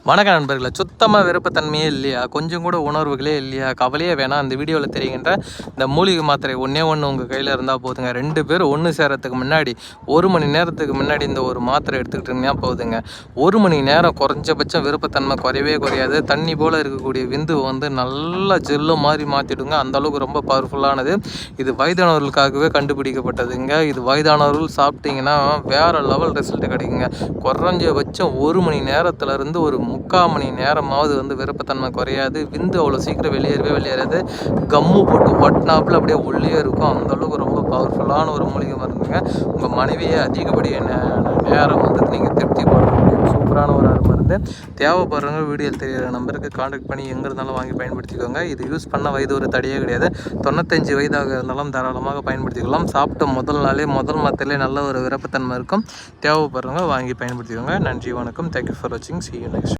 வணக்கம் நண்பர்களே, சுத்தமாக விருப்பத்தன்மையே இல்லையா, கொஞ்சம் கூட உணர்வுகளே இல்லையா, கவலையே வேணாம். அந்த வீடியோவில் தெரிகின்ற இந்த மூலிகை மாத்திரை ஒன்றே உங்கள் கையில் இருந்தால் போதுங்க. 2 பேர் ஒன்று சேரத்துக்கு முன்னாடி 1 மணி நேரத்துக்கு முன்னாடி இந்த ஒரு மாத்திரை எடுத்துக்கிட்டிங்கன்னா போதுங்க. 1 மணி நேரம் குறைஞ்சபட்சம் விருப்பத்தன்மை குறையவே குறையாது. தண்ணி போல் இருக்கக்கூடிய விந்து நல்லா ஜெல்லு மாதிரி மாற்றிடுங்க. அந்தளவுக்கு ரொம்ப பவர்ஃபுல்லானது. இது வயதானவர்களுக்காகவே கண்டுபிடிக்கப்பட்டதுங்க. இது வயதானவர்கள் சாப்பிட்டிங்கன்னா வேறு லெவல் ரிசல்ட் கிடைக்குங்க. குறைஞ்சபட்சம் 1 மணி நேரத்துலேருந்து ஒரு 3/4 மணி நேரமாவது விருப்பத்தன்மை குறையாது. விந்து அவ்வளோ சீக்கிரம் வெளியேறாது. கம்மு போட்டு ஒட்டினாப்பில் அப்படியே உள்ளே இருக்கும். அந்தளவுக்கு ரொம்ப பவர்ஃபுல்லான ஒரு மூலிகை மருந்துங்க. உங்கள் மனைவியை அதிகப்படிய நேரம் நீங்கள் திருப்தி பண்ண சூப்பரான ஒரு மருந்து. தேவைப்படுறவங்க வீடியோ தெரிகிற நம்பருக்கு கான்டாக்ட் பண்ணி எங்கே இருந்தாலும் வாங்கி பயன்படுத்திக்கோங்க. இது யூஸ் பண்ண வயது ஒரு தடையே கிடையாது. 95 வயதாக இருந்தாலும் தாராளமாக பயன்படுத்திக்கலாம். சாப்பிட்ட முதல் நாளே முதல் மாத்திரையிலே நல்ல ஒரு விருப்பத்தன்மை இருக்கும். தேவைப்படுறவங்க வாங்கி பயன்படுத்திக்கோங்க. நன்றி, வணக்கம். தேங்க்யூ ஃபார் வாட்சிங். See you next.